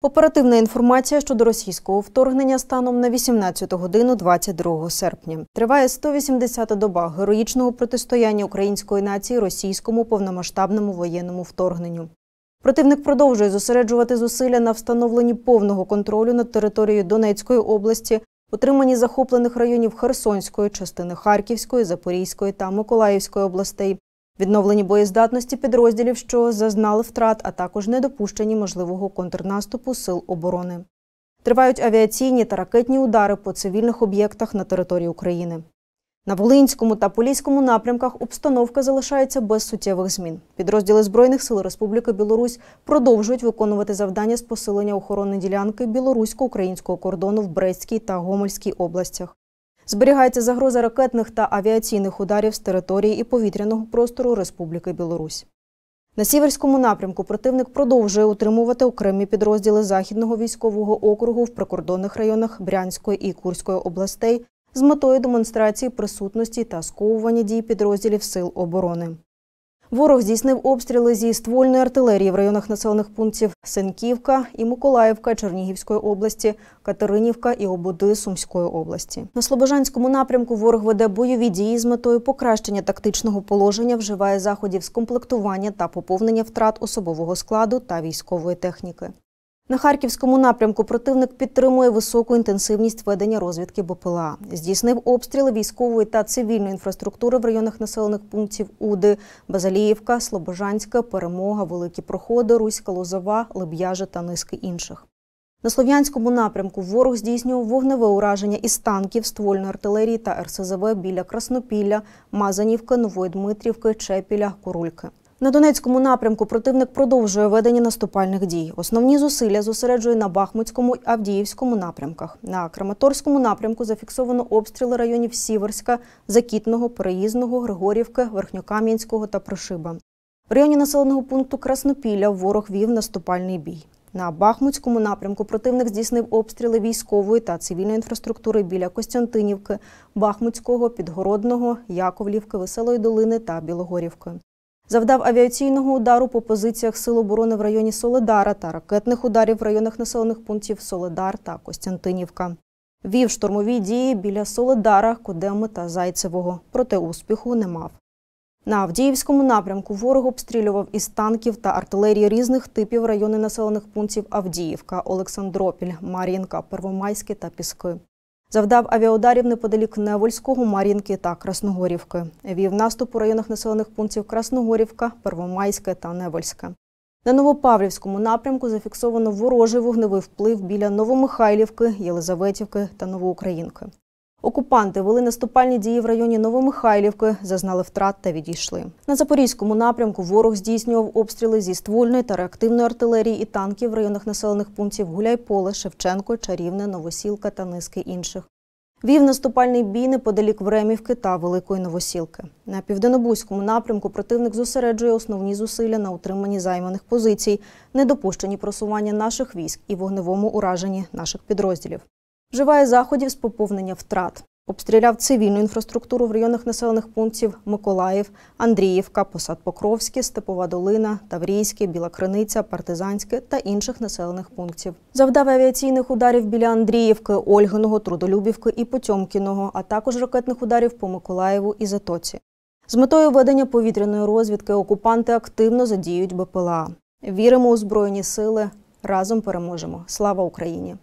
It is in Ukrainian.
Оперативна інформація щодо російського вторгнення станом на 18 годину 22 серпня. Триває 180-та доба героїчного протистояння української нації російському повномасштабному воєнному вторгненню. Противник продовжує зосереджувати зусилля на встановленні повного контролю над територією Донецької області, утриманні захоплених районів Херсонської, частини Харківської, Запорізької та Миколаївської областей, відновлені боєздатності підрозділів, що зазнали втрат, а також недопущенні можливого контрнаступу сил оборони. Тривають авіаційні та ракетні удари по цивільних об'єктах на території України. На Волинському та Поліському напрямках обстановка залишається без суттєвих змін. Підрозділи Збройних сил Республіки Білорусь продовжують виконувати завдання з посилення охорони ділянки білорусько-українського кордону в Брестській та Гомельській областях. Зберігається загроза ракетних та авіаційних ударів з території і повітряного простору Республіки Білорусь. На Сіверському напрямку противник продовжує утримувати окремі підрозділи Західного військового округу в прикордонних районах Брянської і Курської областей з метою демонстрації присутності та сковування дій підрозділів Сил оборони. Ворог здійснив обстріли зі ствольної артилерії в районах населених пунктів Сенківка і Миколаївка Чернігівської області, Катеринівка і Ободи Сумської області. На Слобожанському напрямку ворог веде бойові дії з метою покращення тактичного положення, вживає заходів з комплектування та поповнення втрат особового складу та військової техніки. На Харківському напрямку противник підтримує високу інтенсивність ведення розвідки БПЛА. Здійснив обстріли військової та цивільної інфраструктури в районах населених пунктів Уди, Базаліївка, Слобожанська, Перемога, Великі Проходи, Руська, Лозова, Леб'яжа та низки інших. На Слов'янському напрямку ворог здійснював вогневе ураження із танків, ствольної артилерії та РСЗВ біля Краснопілля, Мазанівки, Нової Дмитрівки, Чепіля, Курульки. На Донецькому напрямку противник продовжує ведення наступальних дій. Основні зусилля зосереджує на Бахмутському і Авдіївському напрямках. На Краматорському напрямку зафіксовано обстріли районів Сіверська, Закітного, Переїзного, Григорівки, Верхньокам'янського та Прошиба. В районі населеного пункту Краснопілля ворог вів наступальний бій. На Бахмутському напрямку противник здійснив обстріли військової та цивільної інфраструктури біля Костянтинівки, Бахмутського, Підгородного, Яковлівки, Веселої Долини та Білогорівки. Завдав авіаційного удару по позиціях Сил оборони в районі Соледара та ракетних ударів в районах населених пунктів Соледар та Костянтинівка. Вів штурмові дії біля Соледара, Кодеми та Зайцевого, проте успіху не мав. На Авдіївському напрямку ворог обстрілював із танків та артилерії різних типів райони населених пунктів Авдіївка, Олександропіль, Мар'їнка, Первомайське та Піски. Завдав авіаударів неподалік Невельського, Мар'їнки та Красногорівки. Вів наступ у районах населених пунктів Красногорівка, Первомайське та Невельське. На Новопавлівському напрямку зафіксовано ворожий вогневий вплив біля Новомихайлівки, Єлизаветівки та Новоукраїнки. Окупанти вели наступальні дії в районі Новомихайлівки, зазнали втрат та відійшли. На Запорізькому напрямку ворог здійснював обстріли зі ствольної та реактивної артилерії і танків в районах населених пунктів Гуляйполе, Шевченко, Чарівне, Новосілка та низки інших. Вів наступальний бій неподалік Времівки та Великої Новосілки. На Південнобузькому напрямку противник зосереджує основні зусилля на утриманні займаних позицій, недопущенні просування наших військ і вогневому ураженні наших підрозділів. Вживає заходів з поповнення втрат. Обстріляв цивільну інфраструктуру в районах населених пунктів Миколаїв, Андріївка, Посад Покровське, Степова Долина, Таврійське, Біла Криниця, Партизанське та інших населених пунктів. Завдав авіаційних ударів біля Андріївки, Ольгиного, Трудолюбівки і Потьомкіного, а також ракетних ударів по Миколаєву і Затоці. З метою ведення повітряної розвідки окупанти активно задіють БПЛА. Віримо у Збройні сили. Разом переможемо. Слава Україні!